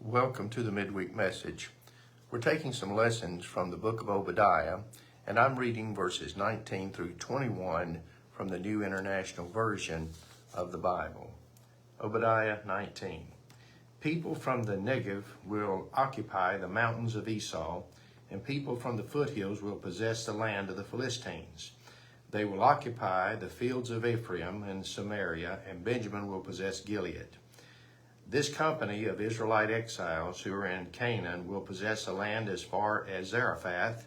Welcome to the Midweek message. We're taking some lessons from the book of Obadiah, and I'm reading verses 19 through 21 from the New International Version of the Bible. Obadiah 19. People from the Negev will occupy the mountains of Esau, and people from the foothills will possess the land of the Philistines. They will occupy the fields of Ephraim and Samaria, and Benjamin will possess Gilead. This company of Israelite exiles who are in Canaan will possess the land as far as Zarephath.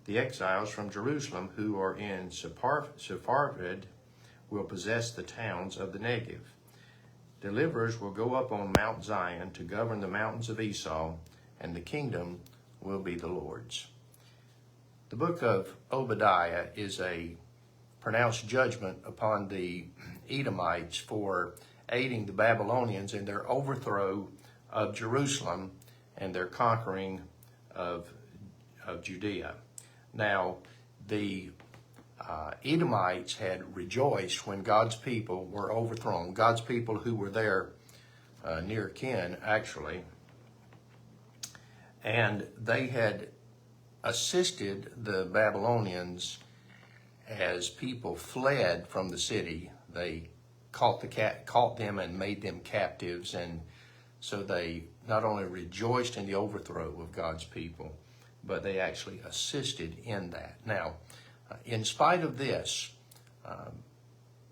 The exiles from Jerusalem who are in Sepharvaim will possess the towns of the Negev. Deliverers will go up on Mount Zion to govern the mountains of Esau, and the kingdom will be the Lord's. The book of Obadiah is a pronounced judgment upon the Edomites for aiding the Babylonians in their overthrow of Jerusalem and their conquering of Judea. Now, the Edomites had rejoiced when God's people were overthrown. God's people who were there near kin, actually. And they had assisted the Babylonians as people fled from the city. They caught them and made them captives, and so they not only rejoiced in the overthrow of God's people, but they actually assisted in that. Now, in spite of this,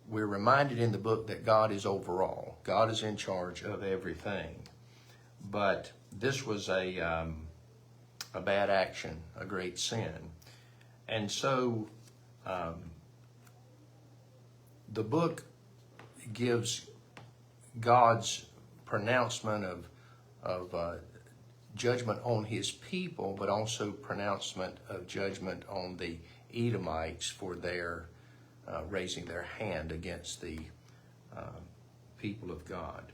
we're reminded in the book that God is overall. God is in charge of everything. But this was a bad action, a great sin. And so the book gives God's pronouncement of judgment on his people, but also pronouncement of judgment on the Edomites for their raising their hand against the people of God.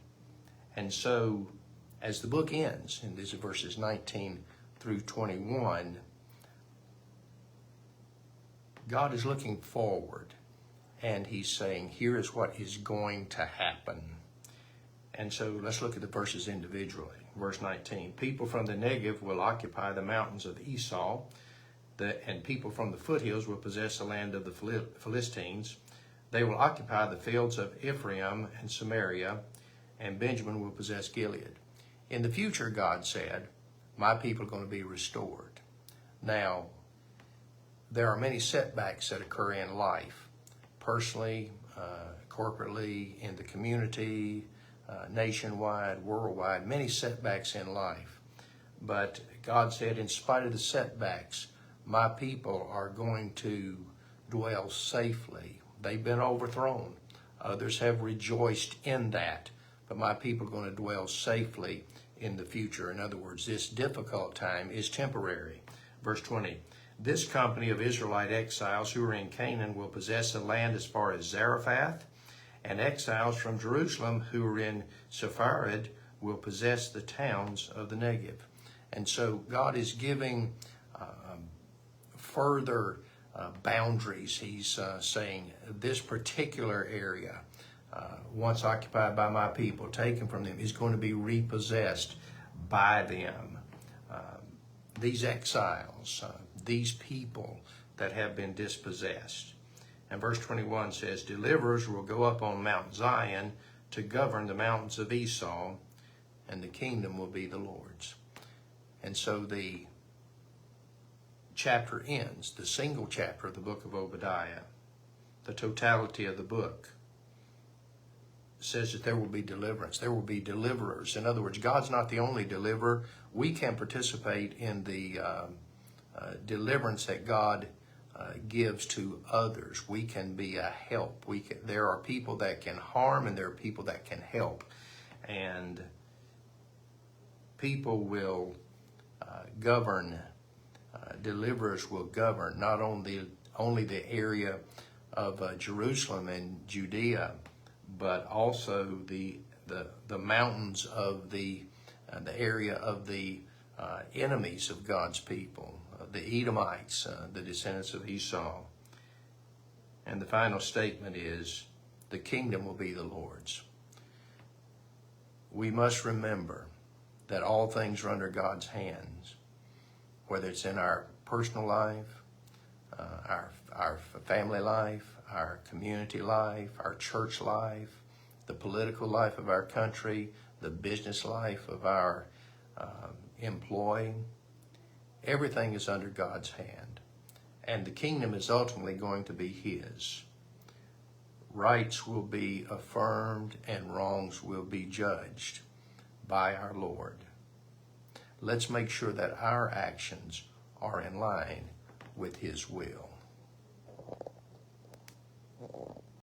And so as the book ends, and these are verses 19 through 21, God is looking forward. And he's saying, here is what is going to happen. And so let's look at the verses individually. Verse 19, people from the Negev will occupy the mountains of Esau, and people from the foothills will possess the land of the Philistines. They will occupy the fields of Ephraim and Samaria, and Benjamin will possess Gilead. In the future, God said, my people are going to be restored. Now, there are many setbacks that occur in life. Personally, corporately, in the community, nationwide, worldwide, many setbacks in life. But God said, in spite of the setbacks, my people are going to dwell safely. They've been overthrown. Others have rejoiced in that. But my people are going to dwell safely in the future. In other words, this difficult time is temporary. Verse 20. This company of Israelite exiles who are in Canaan will possess the land as far as Zarephath, and exiles from Jerusalem who are in Sepharvaim will possess the towns of the Negev. And so God is giving further boundaries. He's saying this particular area, once occupied by my people, taken from them, is going to be repossessed by them. These exiles, these people that have been dispossessed. And verse 21 says, deliverers will go up on Mount Zion to govern the mountains of Esau, and the kingdom will be the Lord's. And so the chapter ends, the single chapter of the book of Obadiah, the totality of the book, says that there will be deliverance. There will be deliverers. In other words, God's not the only deliverer. We can participate in the deliverance that God gives to others. We can be a help. There are people that can harm, and there are people that can help. And people will govern. Deliverers will govern not only the area of Jerusalem and Judea, but also the mountains of the area of the enemies of God's people, the Edomites, the descendants of Esau. And the final statement is, the kingdom will be the Lord's. We must remember that all things are under God's hands, whether it's in our personal life, our family life, our community life, our church life, the political life of our country, the business life of our employee. Everything is under God's hand, and the kingdom is ultimately going to be His. Rights will be affirmed and wrongs will be judged by our Lord. Let's make sure that our actions are in line with His will.